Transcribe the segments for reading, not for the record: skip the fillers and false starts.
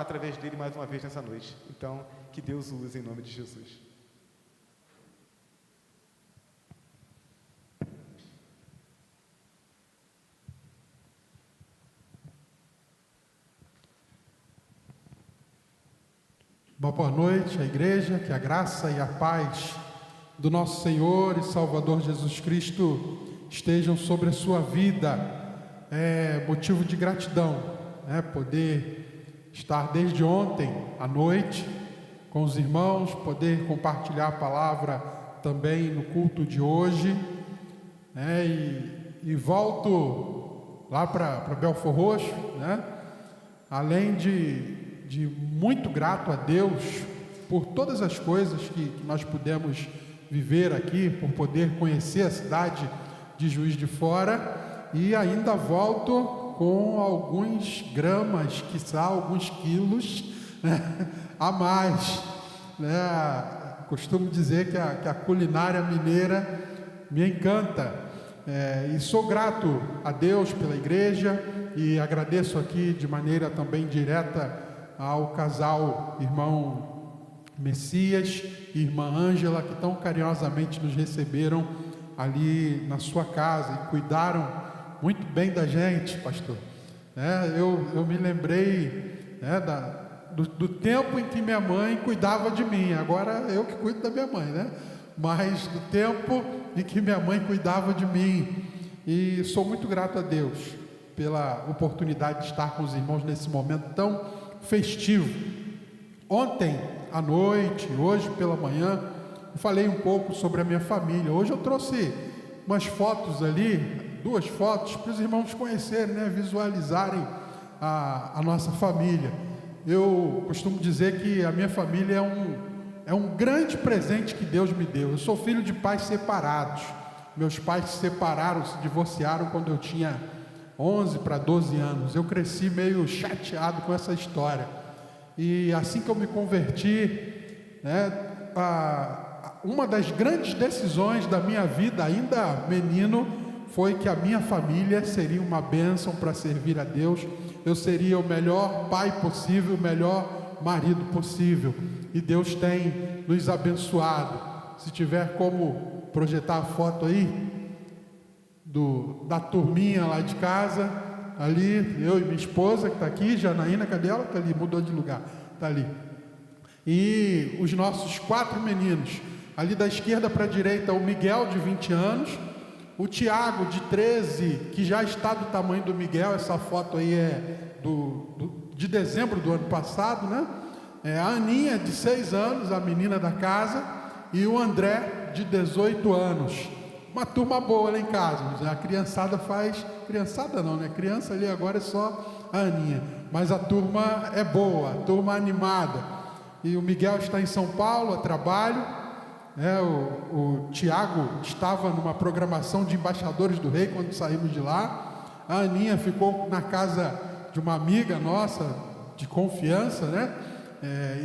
através dele mais uma vez nessa noite. Então, que Deus o use em nome de Jesus. Boa noite à igreja, que a graça e a paz do nosso Senhor e Salvador Jesus Cristo estejam sobre a sua vida. É motivo de gratidão, poder estar desde ontem à noite com os irmãos, poder compartilhar a palavra também no culto de hoje, e volto lá para Belford Roxo, além de muito grato a Deus por todas as coisas que nós pudemos viver aqui, por poder conhecer a cidade de Juiz de Fora, e ainda volto com alguns gramas, quiçá alguns quilos, a mais. Costumo dizer que a culinária mineira me encanta, e sou grato a Deus pela igreja, e agradeço aqui de maneira também direta ao casal irmão Messias e irmã Ângela, que tão carinhosamente nos receberam ali na sua casa e cuidaram muito bem da gente, pastor. Eu me lembrei do tempo em que minha mãe cuidava de mim. Agora eu que cuido da minha mãe, mas do tempo em que minha mãe cuidava de mim. E sou muito grato a Deus pela oportunidade de estar com os irmãos nesse momento tão festivo. Ontem à noite, hoje pela manhã, eu falei um pouco sobre a minha família. Hoje eu trouxe umas fotos ali, 2 fotos, para os irmãos conhecerem, visualizarem a nossa família. Eu costumo dizer que a minha família é um grande presente que Deus me deu. Eu sou filho de pais separados. Meus pais se separaram, se divorciaram quando eu tinha 11 para 12 anos. Eu cresci meio chateado com essa história. E assim que eu me converti, uma das grandes decisões da minha vida, ainda menino, foi que a minha família seria uma bênção para servir a Deus. Eu seria o melhor pai possível, o melhor marido possível. E Deus tem nos abençoado. Se tiver como projetar a foto aí, da turminha lá de casa, ali, eu e minha esposa, que está aqui, Janaína, cadê ela? Está ali, mudou de lugar, está ali. E os nossos 4 meninos, ali da esquerda para a direita, o Miguel, de 20 anos, o Tiago, de 13, que já está do tamanho do Miguel, essa foto aí é de dezembro do ano passado, a Aninha, de 6 anos, a menina da casa, e o André, de 18 anos. Uma turma boa lá em casa. A criançada faz... Criançada não, Criança ali agora é só a Aninha. Mas a turma é boa, a turma animada. E o Miguel está em São Paulo, a trabalho. O Tiago estava numa programação de Embaixadores do Rei quando saímos de lá. A Aninha ficou na casa de uma amiga nossa, de confiança,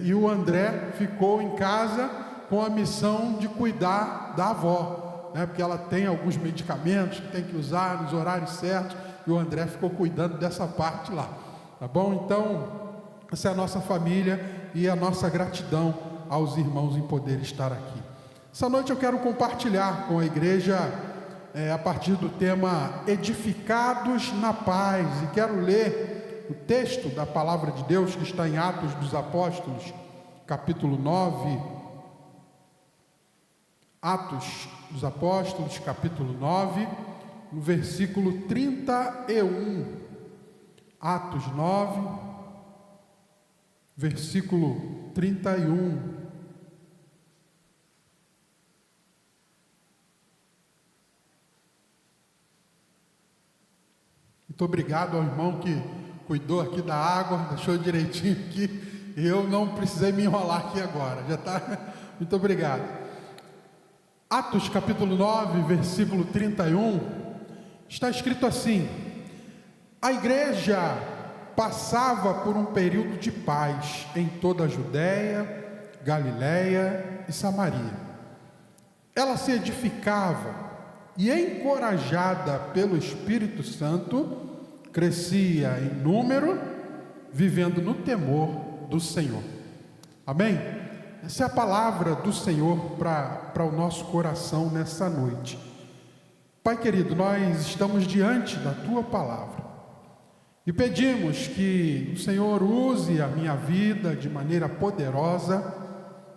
e o André ficou em casa com a missão de cuidar da avó. Porque ela tem alguns medicamentos que tem que usar nos horários certos, e o André ficou cuidando dessa parte lá, tá bom? Então, essa é a nossa família e a nossa gratidão aos irmãos em poder estar aqui. Essa noite eu quero compartilhar com a igreja a partir do tema Edificados na Paz, e quero ler o texto da palavra de Deus que está em Atos dos Apóstolos, capítulo 9, Atos dos Apóstolos, capítulo 9, no versículo 31. Atos 9, versículo 31. Muito obrigado ao irmão que cuidou aqui da água, deixou direitinho aqui, e eu não precisei me enrolar aqui agora, já está? Muito obrigado. Atos capítulo 9, versículo 31, está escrito assim: a igreja passava por um período de paz em toda a Judéia, Galiléia e Samaria. Ela se edificava e, encorajada pelo Espírito Santo, crescia em número, vivendo no temor do Senhor. Amém? Essa é a palavra do Senhor para o nosso coração nessa noite. Pai querido, nós estamos diante da Tua palavra e pedimos que o Senhor use a minha vida de maneira poderosa,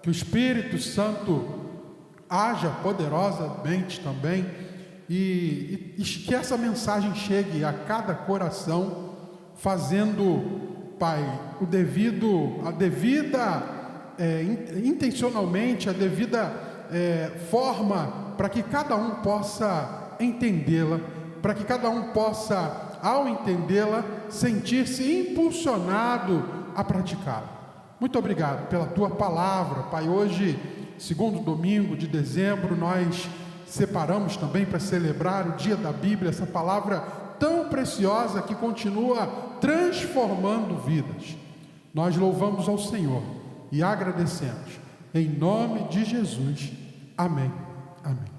que o Espírito Santo haja poderosamente também e que essa mensagem chegue a cada coração, fazendo, Pai, intencionalmente, a devida forma, para que cada um possa entendê-la, para que cada um possa, ao entendê-la, sentir-se impulsionado a praticá-la. Muito obrigado pela Tua palavra, Pai. Hoje, segundo domingo de dezembro, nós separamos também para celebrar o dia da Bíblia, essa palavra tão preciosa que continua transformando vidas. Nós louvamos ao Senhor e agradecemos, em nome de Jesus. Amém. Amém.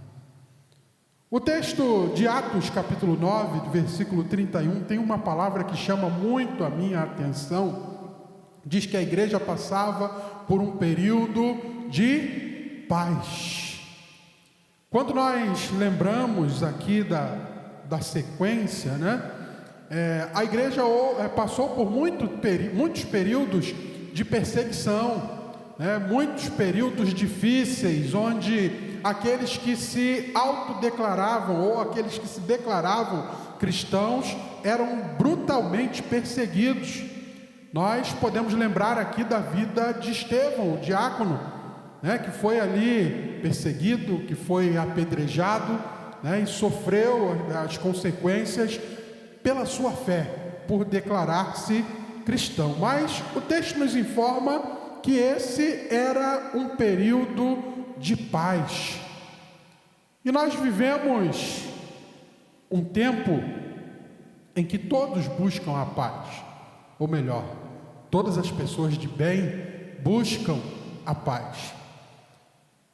O texto de Atos, capítulo 9, versículo 31, tem uma palavra que chama muito a minha atenção. Diz que a igreja passava por um período de paz. Quando nós lembramos aqui da sequência, né? A igreja passou por muitos períodos de perseguição, né? Muitos períodos difíceis, onde aqueles que se autodeclaravam ou aqueles que se declaravam cristãos eram brutalmente perseguidos. Nós podemos lembrar aqui da vida de Estevão, o diácono, né, que foi ali perseguido, que foi apedrejado, né, e sofreu as consequências pela sua fé, por declarar-se cristão. Mas o texto nos informa que esse era um período de paz. E nós vivemos um tempo em que todos buscam a paz, ou melhor, todas as pessoas de bem buscam a paz.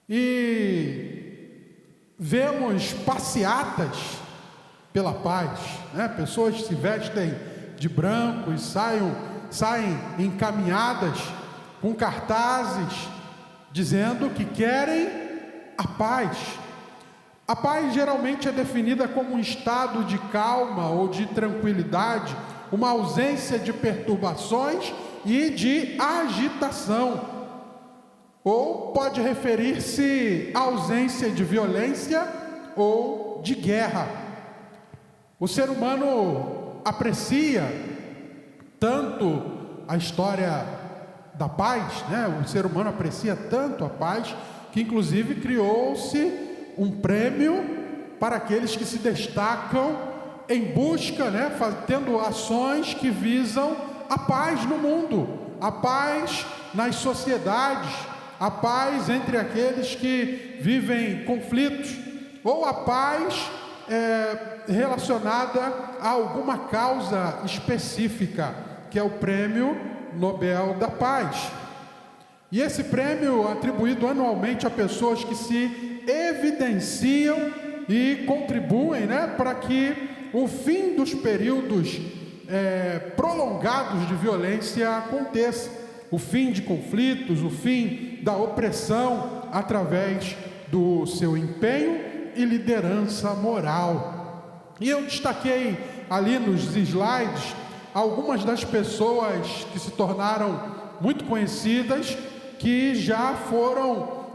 E vemos passeatas pela paz, né? Pessoas se vestem de branco e saem encaminhadas com cartazes dizendo que querem a paz. A paz geralmente é definida como um estado de calma ou de tranquilidade, uma ausência de perturbações e de agitação. Ou pode referir-se à ausência de violência ou de guerra. O ser humano aprecia tanto a história da paz, né? O ser humano aprecia tanto a paz que inclusive criou-se um prêmio para aqueles que se destacam em busca, né? Tendo ações que visam a paz no mundo, a paz nas sociedades, a paz entre aqueles que vivem conflitos, ou a paz relacionada a alguma causa específica, que é o Prêmio Nobel da Paz. E esse prêmio é atribuído anualmente a pessoas que se evidenciam e contribuem, né, para que o fim dos períodos prolongados de violência aconteça. O fim de conflitos, o fim da opressão através do seu empenho e liderança moral. E eu destaquei ali nos slides algumas das pessoas que se tornaram muito conhecidas, que já foram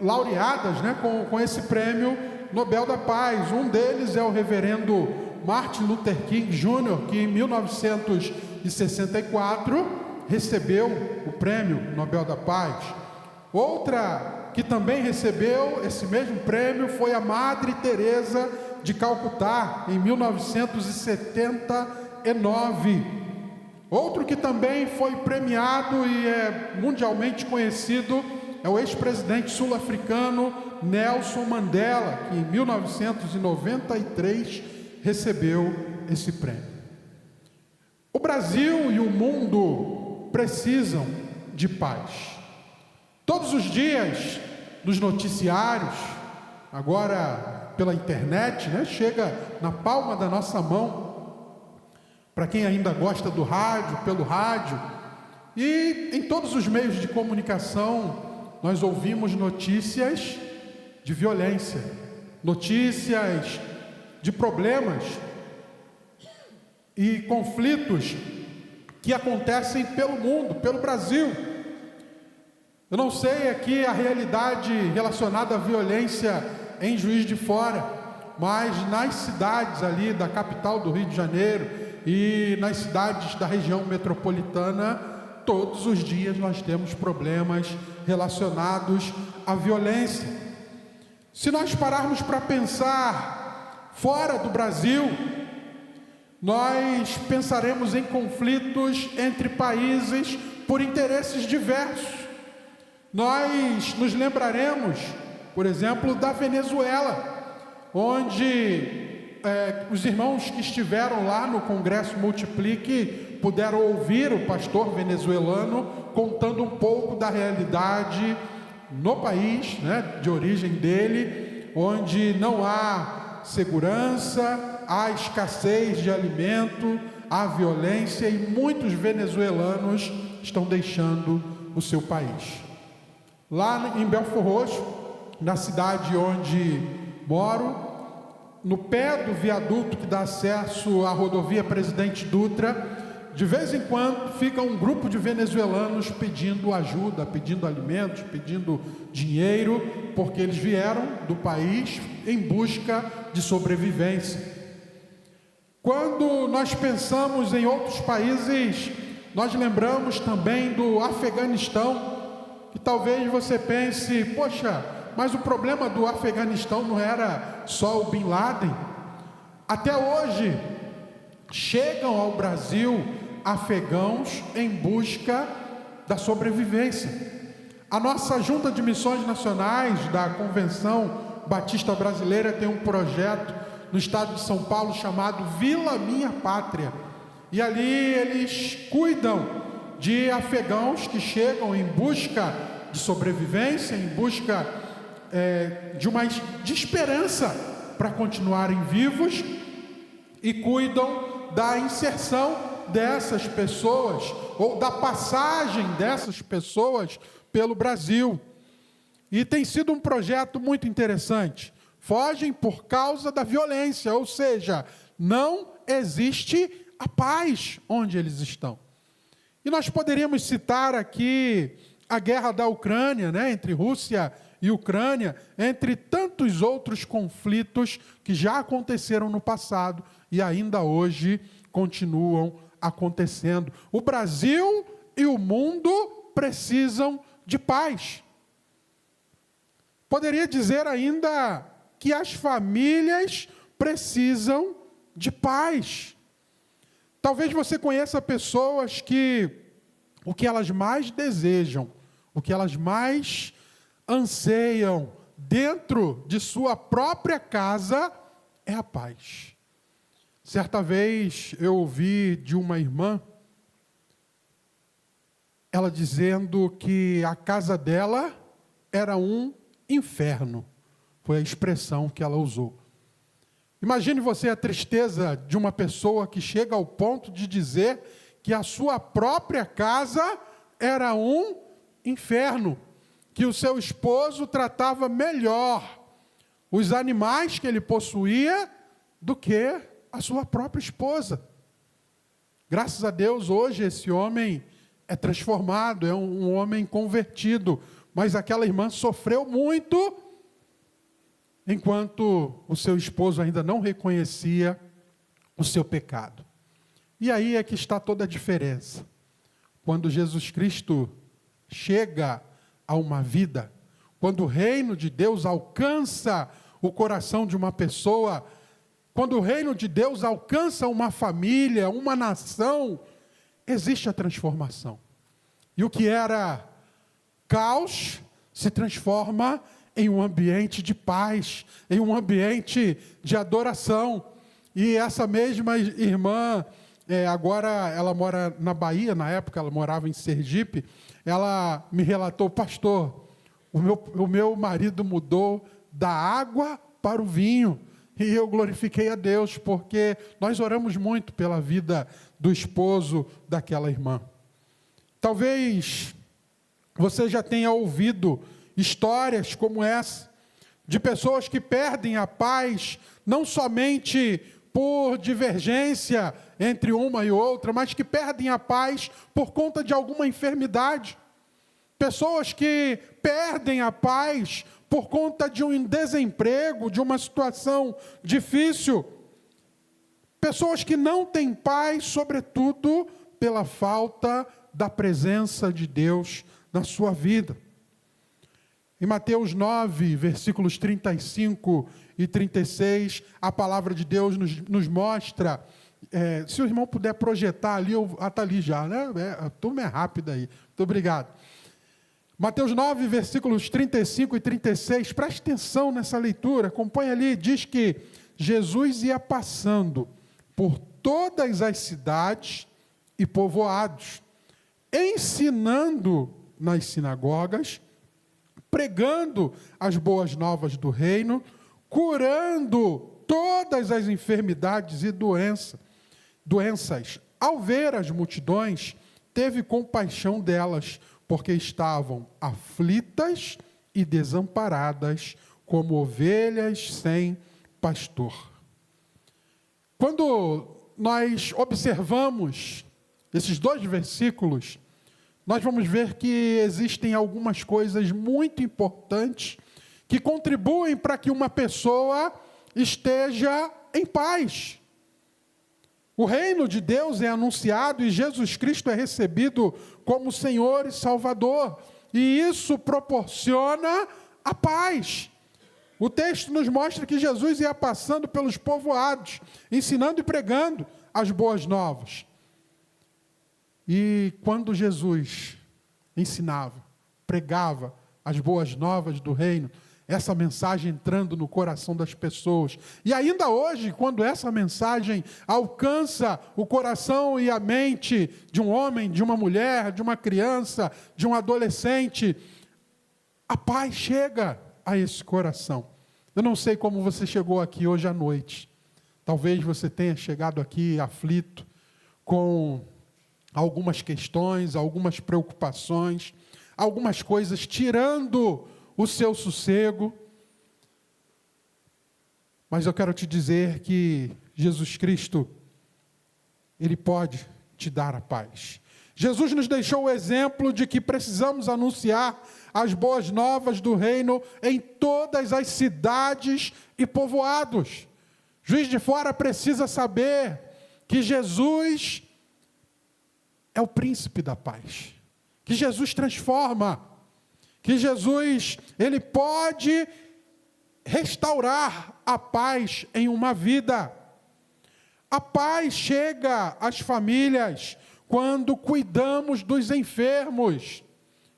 laureadas, né, com esse prêmio Nobel da Paz. Um deles é o reverendo Martin Luther King Jr., que em 1964 recebeu o prêmio Nobel da Paz. Outra que também recebeu esse mesmo prêmio foi a Madre Teresa de Calcutá, em 1979. Outro que também foi premiado e é mundialmente conhecido é o ex-presidente sul-africano Nelson Mandela, que em 1993 recebeu esse prêmio. O Brasil e o mundo precisam de paz. Todos os dias, nos noticiários, agora pela internet, né, chega na palma da nossa mão. Para quem ainda gosta do rádio, pelo rádio, E em todos os meios de comunicação, nós ouvimos notícias de violência, notícias de problemas e conflitos que acontecem pelo mundo, pelo Brasil. Eu não sei aqui a realidade relacionada à violência em Juiz de Fora, mas nas cidades ali da capital do Rio de Janeiro e nas cidades da região metropolitana, todos os dias nós temos problemas relacionados à violência. Se nós pararmos para pensar fora do Brasil, nós pensaremos em conflitos entre países por interesses diversos. Nós nos lembraremos, por exemplo, da Venezuela, onde os irmãos que estiveram lá no Congresso Multiplique puderam ouvir o pastor venezuelano contando um pouco da realidade no país, né, de origem dele, onde não há segurança, há escassez de alimento, há violência e muitos venezuelanos estão deixando o seu país. Lá em Belford Roxo, na cidade onde moro, no pé do viaduto que dá acesso à rodovia Presidente Dutra, de vez em quando fica um grupo de venezuelanos pedindo ajuda, pedindo alimentos, pedindo dinheiro, porque eles vieram do país em busca de sobrevivência. Quando nós pensamos em outros países, nós lembramos também do Afeganistão, que talvez você pense, poxa, mas o problema do Afeganistão não era só o Bin Laden. Até hoje, chegam ao Brasil afegãos em busca da sobrevivência. A nossa Junta de Missões Nacionais da Convenção Batista Brasileira tem um projeto no estado de São Paulo chamado Vila Minha Pátria. E ali eles cuidam de afegãos que chegam em busca de sobrevivência, em busca de esperança para continuarem vivos, e cuidam da inserção dessas pessoas, ou da passagem dessas pessoas pelo Brasil. E tem sido um projeto muito interessante. Fogem por causa da violência, ou seja, não existe a paz onde eles estão. E nós poderíamos citar aqui a guerra da Ucrânia, né, entre Rússia e Ucrânia, entre tantos outros conflitos que já aconteceram no passado e ainda hoje continuam acontecendo. O Brasil e o mundo precisam de paz. Poderia dizer ainda que as famílias precisam de paz. Talvez você conheça pessoas que o que elas mais desejam, o que elas mais anseiam dentro de sua própria casa é a paz. Certa vez eu ouvi de uma irmã, ela dizendo que a casa dela era um inferno. Foi a expressão que ela usou. Imagine você a tristeza de uma pessoa que chega ao ponto de dizer que a sua própria casa era um inferno, que o seu esposo tratava melhor os animais que ele possuía do que a sua própria esposa. Graças a Deus, hoje esse homem é transformado, é um homem convertido, mas aquela irmã sofreu muito enquanto o seu esposo ainda não reconhecia o seu pecado. E aí é que está toda a diferença. Quando Jesus Cristo chega a uma vida, quando o reino de Deus alcança o coração de uma pessoa, quando o reino de Deus alcança uma família, uma nação, existe a transformação. E o que era caos se transforma em um ambiente de paz, em um ambiente de adoração. E essa mesma irmã, agora ela mora na Bahia, na época ela morava em Sergipe, ela me relatou, pastor, o meu marido mudou da água para o vinho. E eu glorifiquei a Deus, porque nós oramos muito pela vida do esposo daquela irmã. Talvez você já tenha ouvido histórias como essa, de pessoas que perdem a paz, não somente por divergência entre uma e outra, mas que perdem a paz por conta de alguma enfermidade. Pessoas que perdem a paz por conta de um desemprego, de uma situação difícil. Pessoas que não têm paz, sobretudo, pela falta da presença de Deus na sua vida. Em Mateus 9, versículos 35 e 36, a palavra de Deus nos mostra, se o irmão puder projetar ali, está ali já, né? A turma é rápida aí. Muito obrigado. Mateus 9, versículos 35 e 36, preste atenção nessa leitura, acompanha ali, diz que Jesus ia passando por todas as cidades e povoados, ensinando nas sinagogas, pregando as boas novas do reino, curando todas as enfermidades e doenças. Ao ver as multidões, teve compaixão delas, porque estavam aflitas e desamparadas, como ovelhas sem pastor. Quando nós observamos esses dois versículos, nós vamos ver que existem algumas coisas muito importantes que contribuem para que uma pessoa esteja em paz. O reino de Deus é anunciado e Jesus Cristo é recebido como Senhor e Salvador. E isso proporciona a paz. O texto nos mostra que Jesus ia passando pelos povoados, ensinando e pregando as boas novas. E quando Jesus ensinava, pregava as boas novas do reino, essa mensagem entrando no coração das pessoas. E ainda hoje, quando essa mensagem alcança o coração e a mente de um homem, de uma mulher, de uma criança, de um adolescente, a paz chega a esse coração. Eu não sei como você chegou aqui hoje à noite. Talvez você tenha chegado aqui aflito, com algumas questões, algumas preocupações, algumas coisas tirando o seu sossego. Mas eu quero te dizer que Jesus Cristo, Ele pode te dar a paz. Jesus nos deixou o exemplo de que precisamos anunciar as boas novas do reino em todas as cidades e povoados. Juiz de Fora precisa saber que Jesus é o príncipe da paz, que Jesus transforma, que Jesus, Ele pode restaurar a paz em uma vida. A paz chega às famílias quando cuidamos dos enfermos.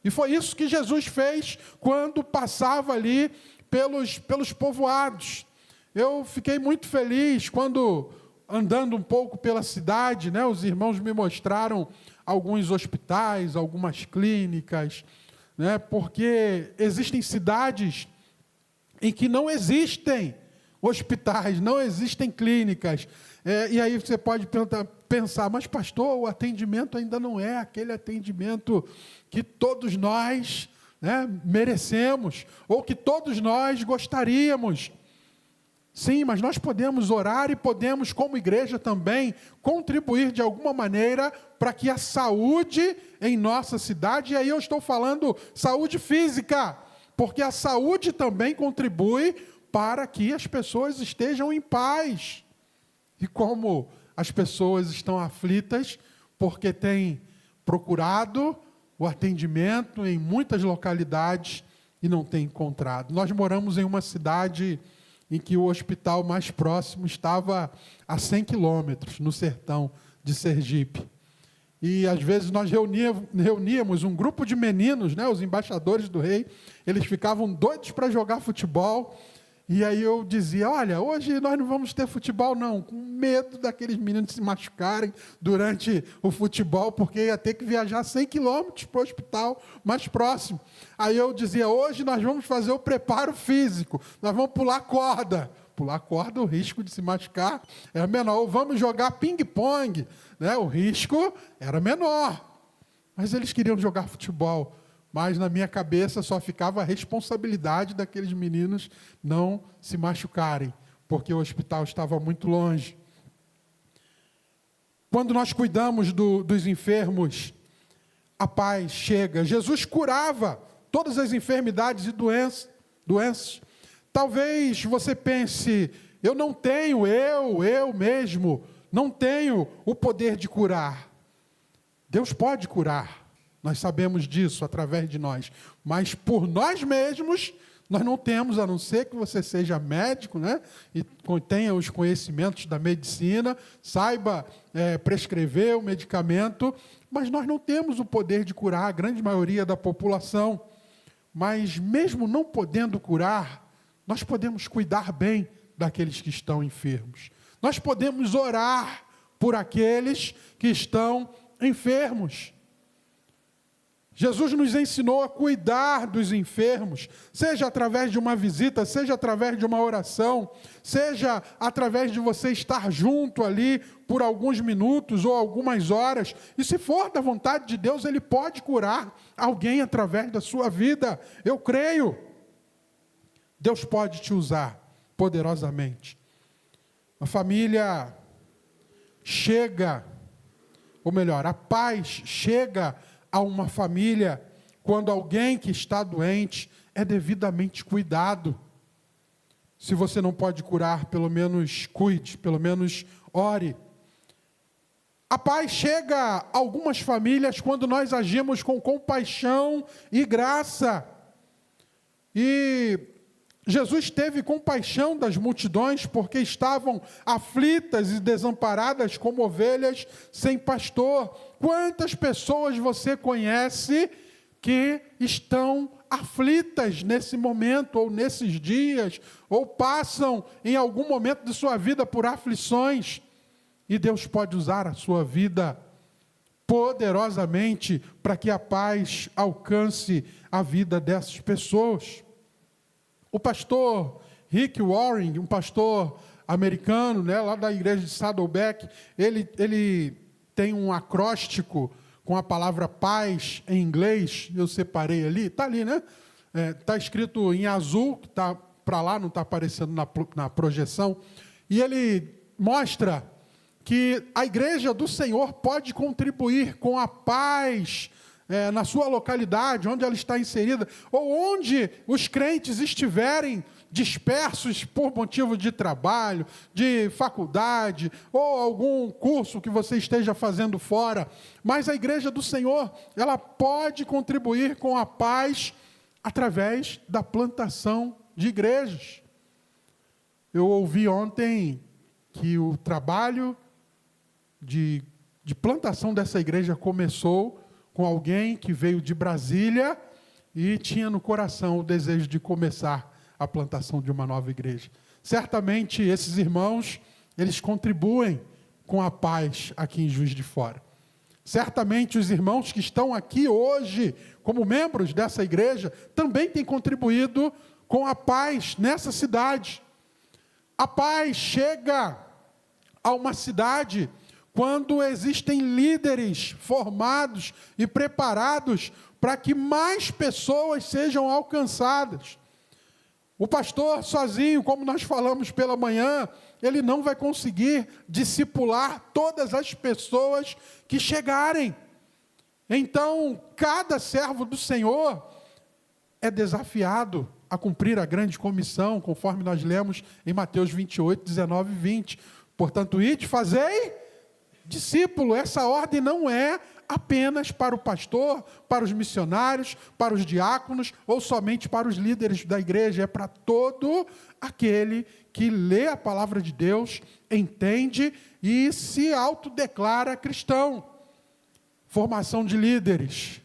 E foi isso que Jesus fez quando passava ali pelos povoados. Eu fiquei muito feliz quando, andando um pouco pela cidade, né, os irmãos me mostraram alguns hospitais, algumas clínicas, né, porque existem cidades em que não existem hospitais, não existem clínicas. E aí você pode pensar, mas pastor, o atendimento ainda não é aquele atendimento que todos nós, né, merecemos, ou que todos nós gostaríamos. Sim, mas nós podemos orar e podemos, como igreja também, contribuir de alguma maneira para que a saúde em nossa cidade, e aí eu estou falando saúde física, porque a saúde também contribui para que as pessoas estejam em paz. E como as pessoas estão aflitas, porque têm procurado o atendimento em muitas localidades e não têm encontrado. Nós moramos em uma cidade em que o hospital mais próximo estava a 100 quilômetros, no sertão de Sergipe. E, às vezes, nós reuníamos um grupo de meninos, né, os embaixadores do rei, eles ficavam doidos para jogar futebol, e aí eu dizia, olha, hoje nós não vamos ter futebol não, com medo daqueles meninos se machucarem durante o futebol, porque ia ter que viajar 100 quilômetros para o hospital mais próximo. Aí eu dizia, hoje nós vamos fazer o preparo físico, nós vamos pular corda. Pular corda, o risco de se machucar era menor. Ou vamos jogar ping-pong, né? O risco era menor. Mas eles queriam jogar futebol, mas na minha cabeça só ficava a responsabilidade daqueles meninos não se machucarem, porque o hospital estava muito longe. Quando nós cuidamos dos enfermos, a paz chega. Jesus curava todas as enfermidades e doenças. Talvez você pense, eu mesmo, não tenho o poder de curar. Deus pode curar, nós sabemos disso através de nós, mas por nós mesmos, nós não temos, a não ser que você seja médico, né? E tenha os conhecimentos da medicina, saiba prescrever o medicamento, mas nós não temos o poder de curar a grande maioria da população. Mas mesmo não podendo curar, nós podemos cuidar bem daqueles que estão enfermos. Nós podemos orar por aqueles que estão enfermos. Jesus nos ensinou a cuidar dos enfermos, seja através de uma visita, seja através de uma oração, seja através de você estar junto ali por alguns minutos ou algumas horas. E se for da vontade de Deus, Ele pode curar alguém através da sua vida. Eu creio. Deus pode te usar poderosamente. A família chega, ou melhor, a paz chega a uma família quando alguém que está doente é devidamente cuidado. Se você não pode curar, pelo menos cuide, pelo menos ore. A paz chega a algumas famílias quando nós agimos com compaixão e graça. E Jesus teve compaixão das multidões porque estavam aflitas e desamparadas como ovelhas sem pastor. Quantas pessoas você conhece que estão aflitas nesse momento, ou nesses dias, ou passam em algum momento de sua vida por aflições? E Deus pode usar a sua vida poderosamente para que a paz alcance a vida dessas pessoas. O pastor Rick Warren, um pastor americano, né, lá da igreja de Saddleback, ele tem um acróstico com a palavra paz em inglês. Eu separei ali, está ali, né? Está escrito em azul, que está para lá, não está aparecendo na projeção. E ele mostra que a igreja do Senhor pode contribuir com a paz na sua localidade, onde ela está inserida, ou onde os crentes estiverem dispersos por motivo de trabalho, de faculdade, ou algum curso que você esteja fazendo fora. Mas a igreja do Senhor, ela pode contribuir com a paz através da plantação de igrejas. Eu ouvi ontem que o trabalho de plantação dessa igreja começou com alguém que veio de Brasília e tinha no coração o desejo de começar a plantação de uma nova igreja. Certamente esses irmãos, eles contribuem com a paz aqui em Juiz de Fora. Certamente os irmãos que estão aqui hoje, como membros dessa igreja, também têm contribuído com a paz nessa cidade. A paz chega a uma cidade quando existem líderes formados e preparados para que mais pessoas sejam alcançadas. O pastor sozinho, como nós falamos pela manhã, ele não vai conseguir discipular todas as pessoas que chegarem. Então, cada servo do Senhor é desafiado a cumprir a grande comissão, conforme nós lemos em Mateus 28, 19 e 20. Portanto, ide, fazei discípulo. Essa ordem não é apenas para o pastor, para os missionários, para os diáconos, ou somente para os líderes da igreja. É para todo aquele que lê a palavra de Deus, entende e se autodeclara cristão. Formação de líderes.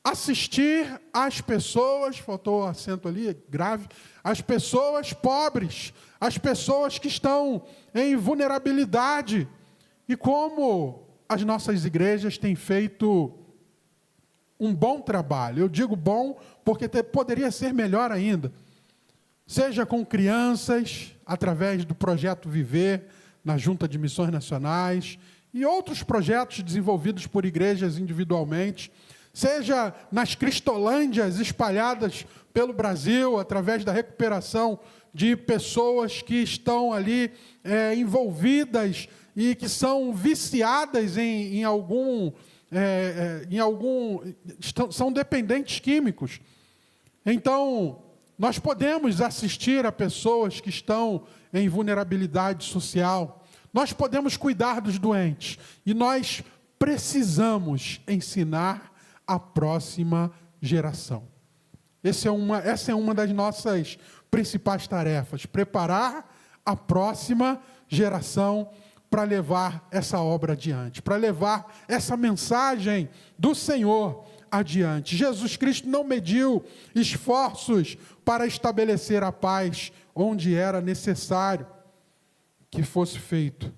Assistir às pessoas, faltou o acento ali, grave, as pessoas pobres, as pessoas que estão em vulnerabilidade. E como as nossas igrejas têm feito um bom trabalho. Eu digo bom porque poderia ser melhor ainda. Seja com crianças, através do Projeto Viver, na Junta de Missões Nacionais, e outros projetos desenvolvidos por igrejas individualmente, seja nas cristolândias espalhadas pelo Brasil, através da recuperação de pessoas que estão ali envolvidas e que são viciadas são dependentes químicos. Então, nós podemos assistir a pessoas que estão em vulnerabilidade social, nós podemos cuidar dos doentes, e nós precisamos ensinar a próxima geração. Essa é uma das nossas principais tarefas, preparar a próxima geração para levar essa obra adiante, para levar essa mensagem do Senhor adiante. Jesus Cristo não mediu esforços para estabelecer a paz onde era necessário que fosse feito.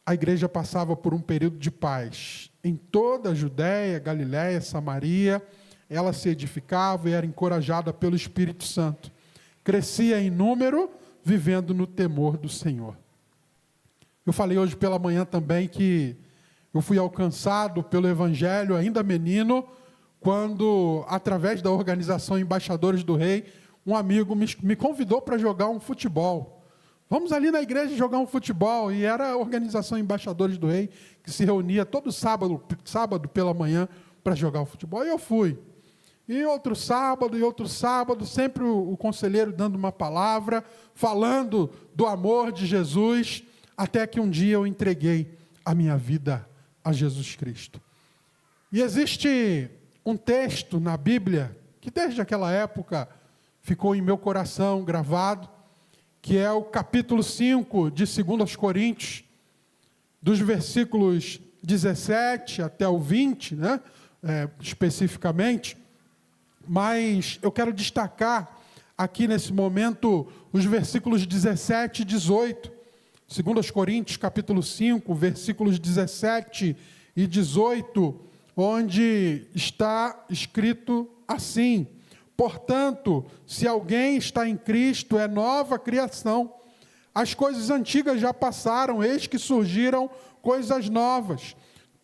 A igreja passava por um período de paz. Em toda a Judéia, Galiléia, Samaria, ela se edificava e era encorajada pelo Espírito Santo. Crescia em número, vivendo no temor do Senhor. Eu falei hoje pela manhã também que eu fui alcançado pelo Evangelho, ainda menino, quando, através da organização Embaixadores do Rei, um amigo me convidou para jogar um futebol. Vamos ali na igreja jogar um futebol. E era a organização Embaixadores do Rei, que se reunia todo sábado pela manhã para jogar o futebol. E eu fui. E outro sábado, sempre o conselheiro dando uma palavra, falando do amor de Jesus, até que um dia eu entreguei a minha vida a Jesus Cristo. E existe um texto na Bíblia, que desde aquela época ficou em meu coração gravado, que é o capítulo 5 de 2 Coríntios, dos versículos 17 até o 20, né, especificamente, mas eu quero destacar aqui nesse momento os versículos 17 e 18, 2 Coríntios capítulo 5, versículos 17 e 18, onde está escrito assim: portanto, se alguém está em Cristo, é nova criação. As coisas antigas já passaram, eis que surgiram coisas novas.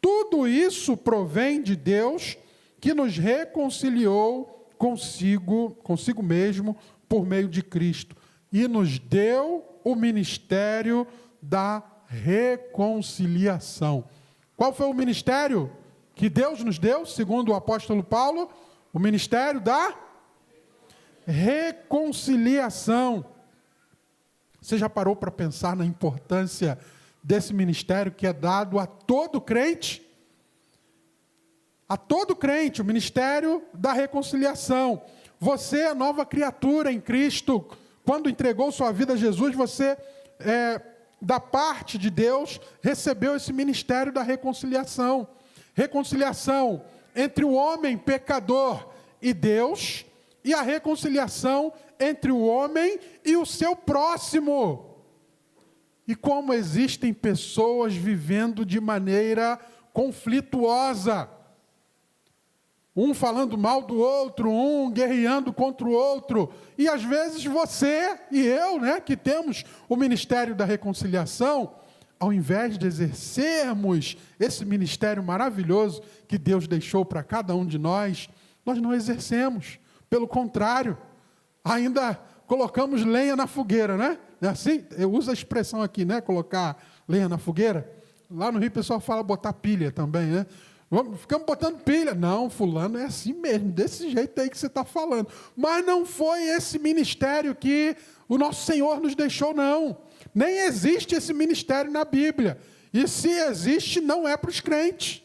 Tudo isso provém de Deus, que nos reconciliou consigo mesmo, por meio de Cristo, e nos deu o ministério da reconciliação. Qual foi o ministério que Deus nos deu, segundo o apóstolo Paulo? O ministério da reconciliação. Você já parou para pensar na importância desse ministério que é dado a todo crente? A todo crente, o ministério da reconciliação. Você é nova criatura em Cristo. Quando entregou sua vida a Jesus, você, da parte de Deus, recebeu esse ministério da reconciliação. Reconciliação entre o homem pecador e Deus, e a reconciliação entre o homem e o seu próximo. E como existem pessoas vivendo de maneira conflituosa, um falando mal do outro, um guerreando contra o outro, e às vezes você e eu, né, que temos o ministério da reconciliação, ao invés de exercermos esse ministério maravilhoso que Deus deixou para cada um de nós não exercemos. Pelo contrário, ainda colocamos lenha na fogueira, né? É assim? Eu uso a expressão aqui, né? Colocar lenha na fogueira. Lá no Rio o pessoal fala botar pilha também, né? Ficamos botando pilha. Não, fulano, é assim mesmo, desse jeito aí que você está falando. Mas não foi esse ministério que o nosso Senhor nos deixou, não. Nem existe esse ministério na Bíblia. E se existe, não é para os crentes.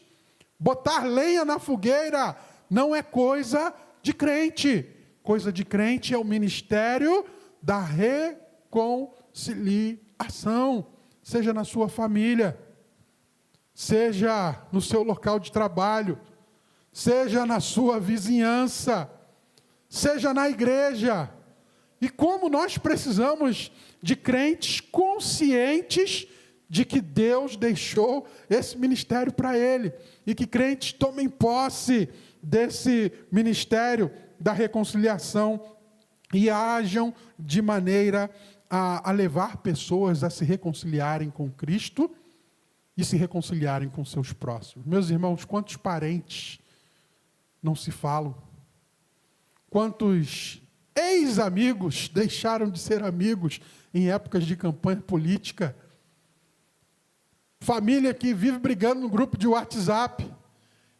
Botar lenha na fogueira não é coisa de crente. Coisa de crente é o ministério da reconciliação. Seja na sua família, seja no seu local de trabalho, seja na sua vizinhança, seja na igreja. E como nós precisamos de crentes conscientes de que Deus deixou esse ministério para ele, e que crentes tomem posse desse ministério da reconciliação e ajam de maneira a levar pessoas a se reconciliarem com Cristo e se reconciliarem com seus próximos. Meus irmãos, quantos parentes não se falam? Quantos ex-amigos deixaram de ser amigos em épocas de campanha política? Família que vive brigando no grupo de WhatsApp.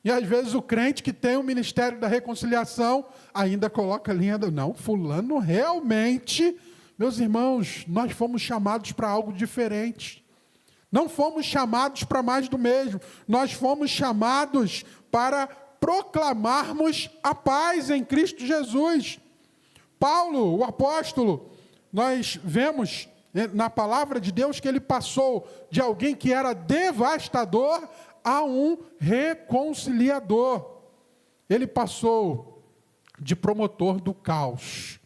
E às vezes o crente que tem o ministério da reconciliação ainda coloca a linha do não, fulano realmente, meus irmãos, nós fomos chamados para algo diferente. Não fomos chamados para mais do mesmo. Nós fomos chamados para proclamarmos a paz em Cristo Jesus. Paulo, o apóstolo, nós vemos na palavra de Deus que ele passou de alguém que era devastador a um reconciliador. Ele passou de promotor do caos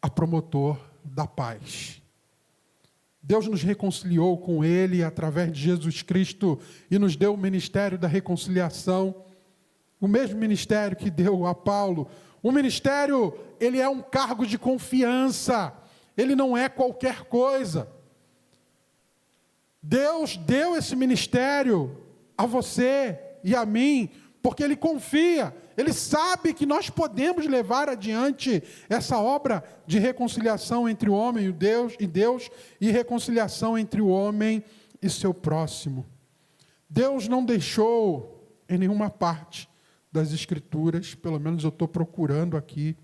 a promotor da paz. Deus nos reconciliou com Ele através de Jesus Cristo e nos deu o ministério da reconciliação, o mesmo ministério que deu a Paulo. O ministério, ele é um cargo de confiança, ele não é qualquer coisa. Deus deu esse ministério a você e a mim, porque Ele confia, Ele sabe que nós podemos levar adiante essa obra de reconciliação entre o homem e Deus e reconciliação entre o homem e seu próximo. Deus não deixou em nenhuma parte das Escrituras, pelo menos eu estou procurando aqui,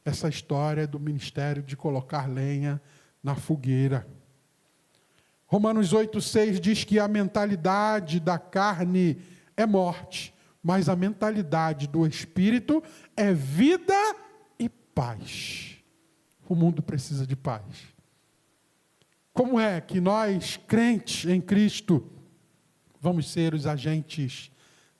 essa história do ministério de colocar lenha na fogueira. Romanos 8,6 diz que a mentalidade da carne é morte, mas a mentalidade do Espírito é vida e paz. O mundo precisa de paz. Como é que nós, crentes em Cristo, vamos ser os agentes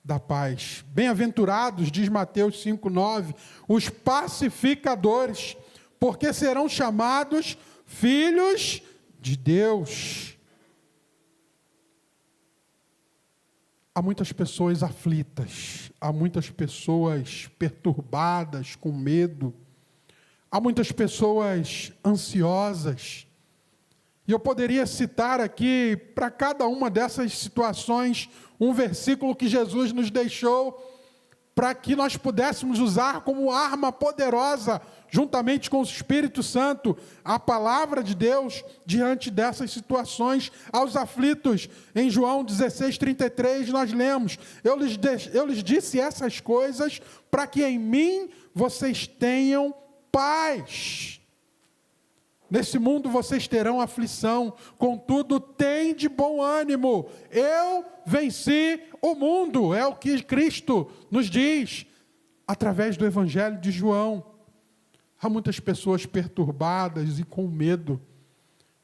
da paz? Bem-aventurados, diz Mateus 5,9, os pacificadores, porque serão chamados filhos de Deus. Há muitas pessoas aflitas, há muitas pessoas perturbadas, com medo, há muitas pessoas ansiosas. E eu poderia citar aqui, para cada uma dessas situações, um versículo que Jesus nos deixou, para que nós pudéssemos usar como arma poderosa, juntamente com o Espírito Santo, a palavra de Deus, diante dessas situações, aos aflitos. Em João 16:33, nós lemos, eu lhes disse essas coisas, para que em mim vocês tenham paz. Nesse mundo vocês terão aflição, contudo, tem de bom ânimo. Eu venci o mundo, é o que Cristo nos diz, através do Evangelho de João. Há muitas pessoas perturbadas e com medo,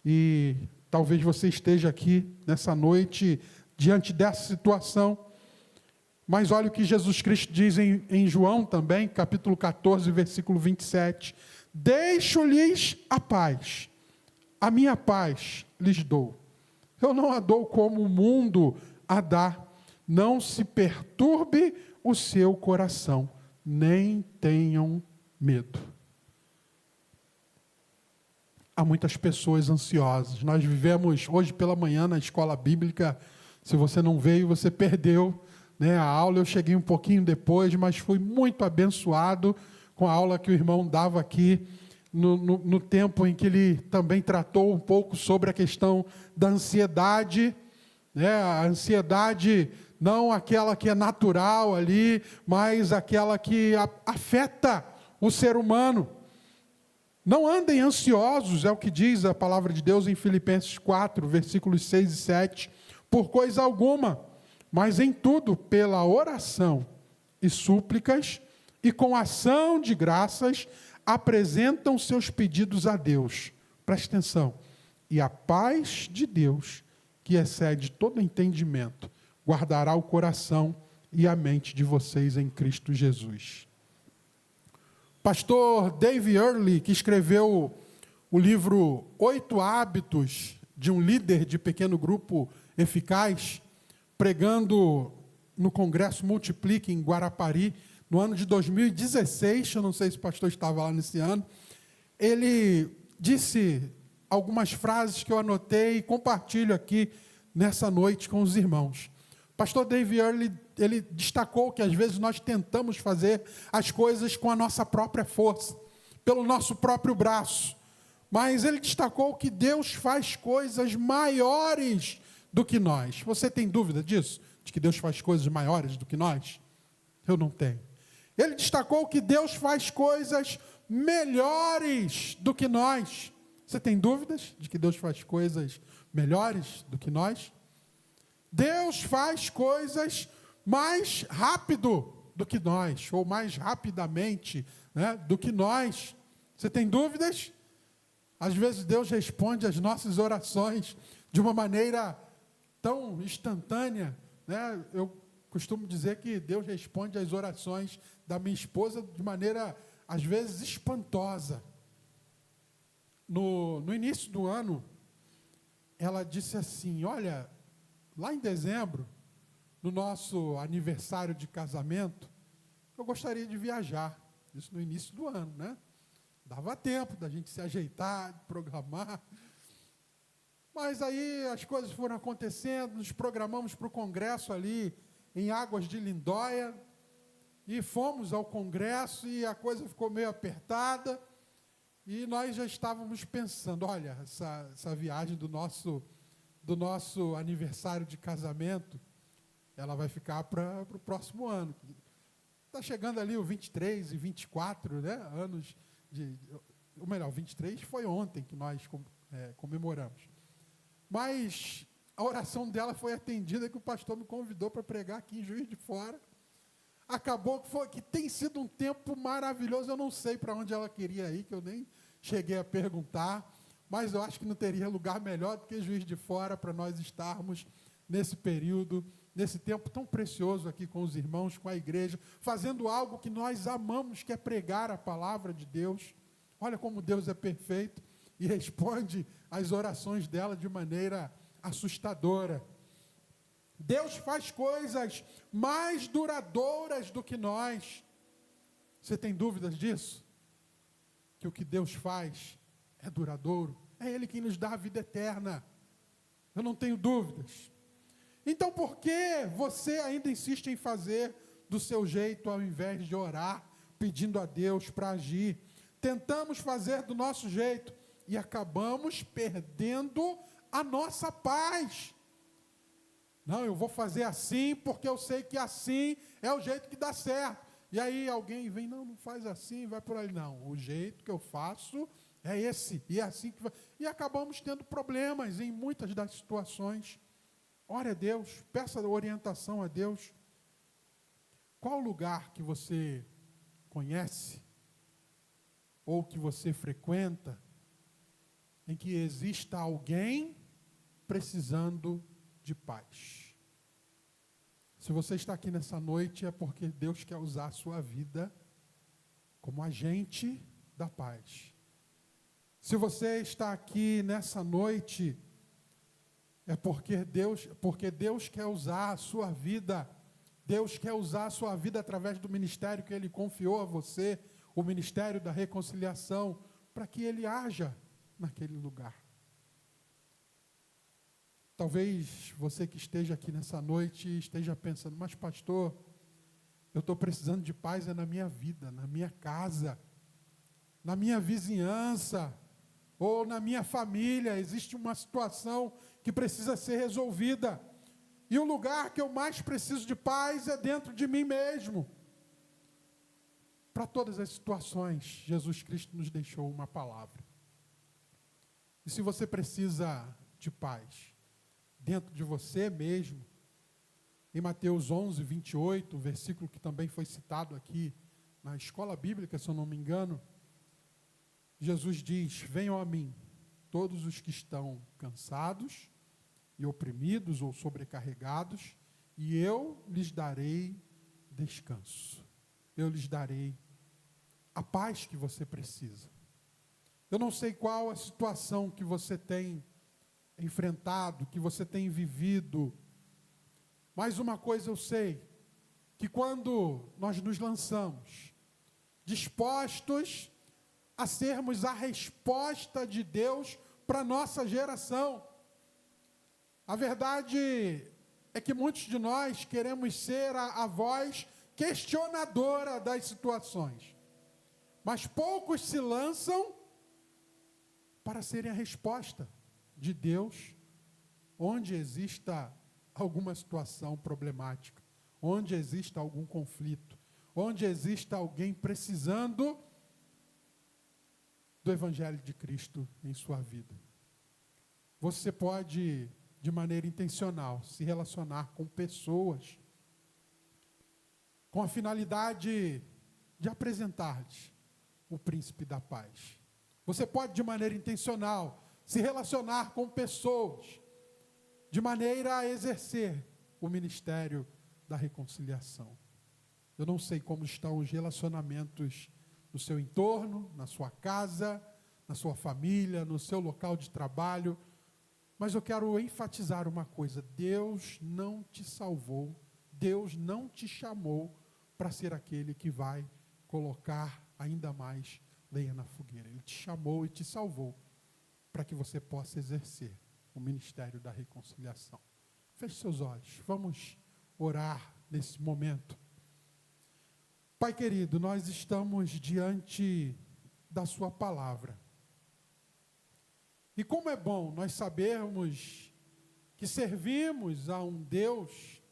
e talvez você esteja aqui nessa noite, diante dessa situação. Mas olha o que Jesus Cristo diz em João também, capítulo 14, versículo 27. Deixo-lhes a paz, a minha paz lhes dou. Eu não a dou como o mundo a dá. Não se perturbe o seu coração, nem tenham medo. Há muitas pessoas ansiosas. Nós vivemos hoje pela manhã na escola bíblica. Se você não veio, você perdeu, né, a aula. Eu cheguei um pouquinho depois, mas fui muito abençoado com a aula que o irmão dava aqui, no tempo em que ele também tratou um pouco sobre a questão da ansiedade, né? A ansiedade não aquela que é natural ali, mas aquela que afeta o ser humano. Não andem ansiosos, é o que diz a palavra de Deus em Filipenses 4, versículos 6 e 7, por coisa alguma, mas em tudo pela oração e súplicas, e com ação de graças, apresentam seus pedidos a Deus. Preste atenção. E a paz de Deus, que excede todo entendimento, guardará o coração e a mente de vocês em Cristo Jesus. Pastor Dave Earley, que escreveu o livro 8 Hábitos de um Líder de Pequeno Grupo Eficaz, pregando no Congresso Multiplique em Guarapari, no ano de 2016, eu não sei se o pastor estava lá nesse ano, ele disse algumas frases que eu anotei e compartilho aqui nessa noite com os irmãos. Pastor Dave Earley, ele destacou que às vezes nós tentamos fazer as coisas com a nossa própria força, pelo nosso próprio braço. Mas ele destacou que Deus faz coisas maiores do que nós. Você tem dúvida disso? De que Deus faz coisas maiores do que nós? Eu não tenho. Ele destacou que Deus faz coisas melhores do que nós. Você tem dúvidas de que Deus faz coisas melhores do que nós? Deus faz coisas mais rápido do que nós, ou mais rapidamente, né, do que nós. Você tem dúvidas? Às vezes Deus responde às nossas orações de uma maneira tão instantânea, né? Eu costumo dizer que Deus responde às orações da minha esposa de maneira, às vezes, espantosa. No início do ano, ela disse assim, olha, lá em dezembro, no nosso aniversário de casamento, eu gostaria de viajar. Isso no início do ano, né? Dava tempo da gente se ajeitar, de programar. Mas aí as coisas foram acontecendo, nos programamos para o congresso ali em Águas de Lindóia, e fomos ao congresso e a coisa ficou meio apertada, e nós já estávamos pensando, olha, essa viagem do nosso aniversário de casamento, ela vai ficar para o próximo ano. Está chegando ali o 23 e 24, né, anos ou melhor, 23 foi ontem que nós comemoramos. Mas a oração dela foi atendida, que o pastor me convidou para pregar aqui em Juiz de Fora. Acabou que tem sido um tempo maravilhoso. Eu não sei para onde ela queria ir, que eu nem cheguei a perguntar, mas eu acho que não teria lugar melhor do que Juiz de Fora para nós estarmos nesse período, nesse tempo tão precioso aqui com os irmãos, com a igreja, fazendo algo que nós amamos, que é pregar a palavra de Deus. Olha como Deus é perfeito e responde às orações dela de maneira assustadora. Deus faz coisas mais duradouras do que nós. Você tem dúvidas disso? Que o que Deus faz é duradouro? É Ele quem nos dá a vida eterna. Eu não tenho dúvidas. Então, por que você ainda insiste em fazer do seu jeito ao invés de orar, pedindo a Deus para agir? Tentamos fazer do nosso jeito e acabamos perdendo a nossa paz. Não, eu vou fazer assim porque eu sei que assim é o jeito que dá certo. E aí alguém vem, não faz assim, vai por ali. Não, o jeito que eu faço é esse, e é assim que vai. E acabamos tendo problemas em muitas das situações. Ore a Deus, peça orientação a Deus. Qual lugar que você conhece, ou que você frequenta, em que exista alguém precisando de paz? Se você está aqui nessa noite, é porque Deus quer usar a sua vida como agente da paz. Se você está aqui nessa noite, é porque Deus quer usar a sua vida. Deus quer usar a sua vida através do ministério que Ele confiou a você, o ministério da reconciliação, para que Ele haja naquele lugar. Talvez você que esteja aqui nessa noite esteja pensando, mas pastor, eu estou precisando de paz na minha vida, na minha casa, na minha vizinhança, ou na minha família, existe uma situação que precisa ser resolvida. E o lugar que eu mais preciso de paz é dentro de mim mesmo. Para todas as situações, Jesus Cristo nos deixou uma palavra. E se você precisa de paz dentro de você mesmo, em Mateus 11, 28, versículo que também foi citado aqui na escola bíblica, se eu não me engano, Jesus diz, venham a mim, todos os que estão cansados e oprimidos ou sobrecarregados, e eu lhes darei descanso. Eu lhes darei a paz que você precisa. Eu não sei qual a situação que você tem enfrentado, que você tem vivido, mas uma coisa eu sei, que quando nós nos lançamos, dispostos a sermos a resposta de Deus para a nossa geração. A verdade é que muitos de nós queremos ser a voz questionadora das situações, mas poucos se lançam para serem a resposta de Deus onde exista alguma situação problemática, onde exista algum conflito, onde exista alguém precisando do Evangelho de Cristo em sua vida. Você pode, de maneira intencional, se relacionar com pessoas com a finalidade de apresentar-lhes o príncipe da paz. Você pode, de maneira intencional, se relacionar com pessoas de maneira a exercer o ministério da reconciliação. Eu não sei como estão os relacionamentos no seu entorno, na sua casa, na sua família, no seu local de trabalho, mas eu quero enfatizar uma coisa: Deus não te salvou, Deus não te chamou para ser aquele que vai colocar ainda mais lenha na fogueira. Ele te chamou e te salvou para que você possa exercer o ministério da reconciliação. Feche seus olhos, vamos orar nesse momento. Pai querido, nós estamos diante da sua palavra. E como é bom nós sabermos que servimos a um Deus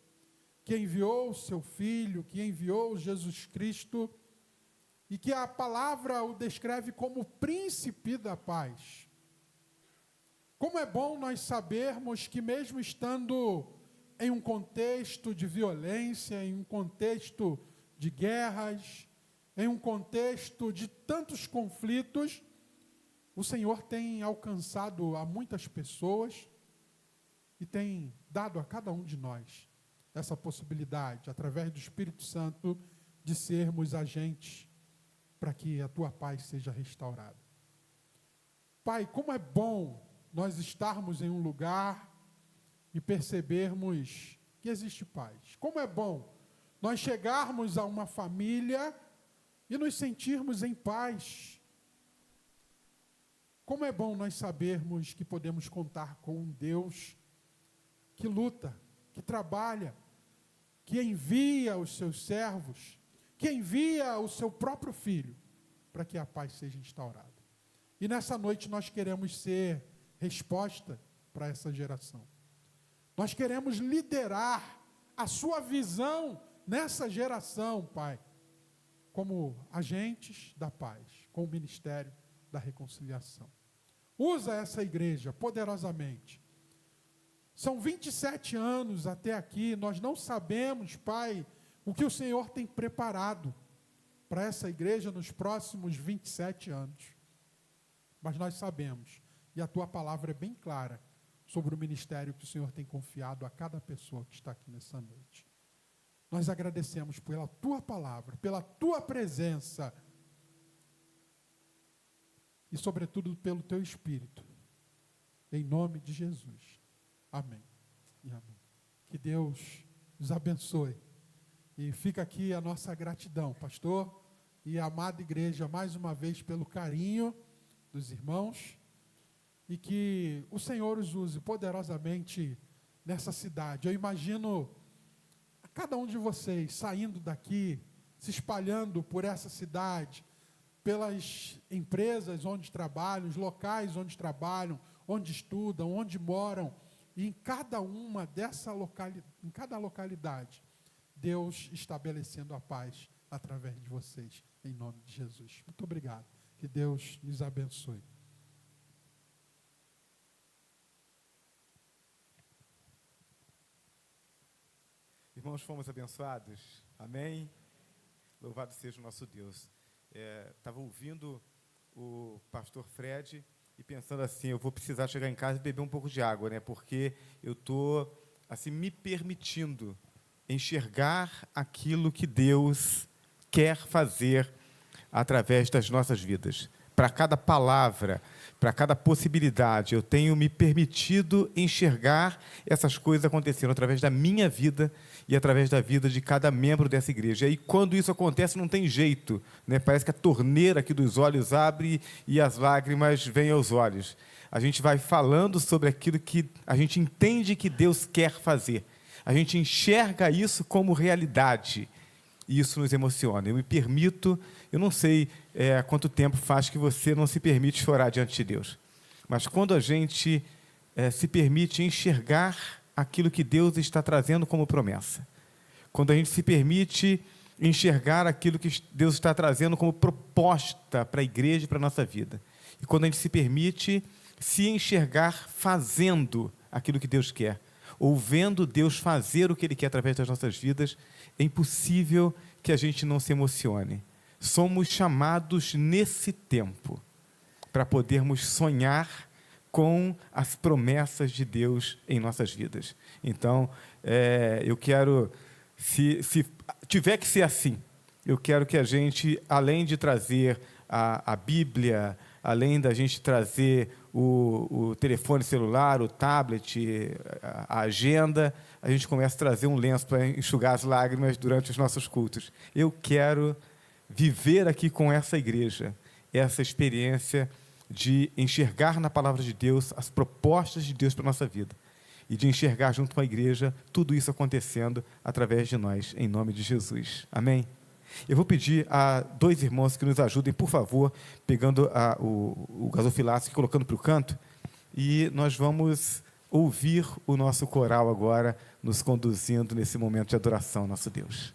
que enviou o seu Filho, que enviou Jesus Cristo, e que a palavra o descreve como príncipe da paz. Como é bom nós sabermos que mesmo estando em um contexto de violência, em um contexto de guerras, em um contexto de tantos conflitos, o Senhor tem alcançado a muitas pessoas e tem dado a cada um de nós essa possibilidade, através do Espírito Santo, de sermos agentes para que a tua paz seja restaurada. Pai, como é bom nós estarmos em um lugar e percebermos que existe paz. Como é bom nós chegarmos a uma família e nos sentirmos em paz. Como é bom nós sabermos que podemos contar com um Deus que luta, que trabalha, que envia os seus servos, que envia o seu próprio Filho para que a paz seja instaurada. E nessa noite nós queremos ser resposta para essa geração. Nós queremos liderar a sua visão nessa geração, Pai, como agentes da paz, com o ministério da reconciliação. Usa essa igreja poderosamente. São 27 anos até aqui, nós não sabemos, Pai, o que o Senhor tem preparado para essa igreja nos próximos 27 anos. Mas nós sabemos, e a tua palavra é bem clara sobre o ministério que o Senhor tem confiado a cada pessoa que está aqui nessa noite. Nós agradecemos pela tua palavra, pela tua presença e, sobretudo, pelo teu Espírito. Em nome de Jesus. Amém. E amém. Que Deus nos abençoe. E fica aqui a nossa gratidão, pastor e a amada igreja, mais uma vez, pelo carinho dos irmãos. E que o Senhor os use poderosamente nessa cidade. Eu imagino a cada um de vocês saindo daqui, se espalhando por essa cidade, pelas empresas onde trabalham, os locais onde trabalham, onde estudam, onde moram. E em cada uma em cada localidade, Deus estabelecendo a paz através de vocês, em nome de Jesus. Muito obrigado. Que Deus nos abençoe. Irmãos, fomos abençoados? Amém? Louvado seja o nosso Deus. Estava ouvindo o pastor Fred e pensando assim, eu vou precisar chegar em casa e beber um pouco de água, né? Porque eu estou assim, me permitindo enxergar aquilo que Deus quer fazer através das nossas vidas. Para cada palavra, para cada possibilidade, eu tenho me permitido enxergar essas coisas acontecendo através da minha vida e através da vida de cada membro dessa igreja. E aí, quando isso acontece, não tem jeito, né? Parece que a torneira aqui dos olhos abre e as lágrimas vêm aos olhos. A gente vai falando sobre aquilo que a gente entende que Deus quer fazer. A gente enxerga isso como realidade. E isso nos emociona. Eu me permito, eu não sei quanto tempo faz que você não se permite chorar diante de Deus. Mas quando a gente se permite enxergar aquilo que Deus está trazendo como promessa, quando a gente se permite enxergar aquilo que Deus está trazendo como proposta para a igreja e para a nossa vida, e quando a gente se permite se enxergar fazendo aquilo que Deus quer, ou vendo Deus fazer o que Ele quer através das nossas vidas, é impossível que a gente não se emocione. Somos chamados nesse tempo para podermos sonhar com as promessas de Deus em nossas vidas. Então, eu quero, se tiver que ser assim, eu quero que a gente, além de trazer a Bíblia, além da gente trazer o telefone celular, o tablet, a agenda, a gente começa a trazer um lenço para enxugar as lágrimas durante os nossos cultos. Eu quero viver aqui com essa igreja, essa experiência de enxergar na palavra de Deus as propostas de Deus para a nossa vida e de enxergar junto com a igreja tudo isso acontecendo através de nós, em nome de Jesus. Amém? Eu vou pedir a 2 irmãos que nos ajudem, por favor, pegando o gasofilácio e colocando para o canto, e nós vamos ouvir o nosso coral agora, nos conduzindo nesse momento de adoração ao nosso Deus.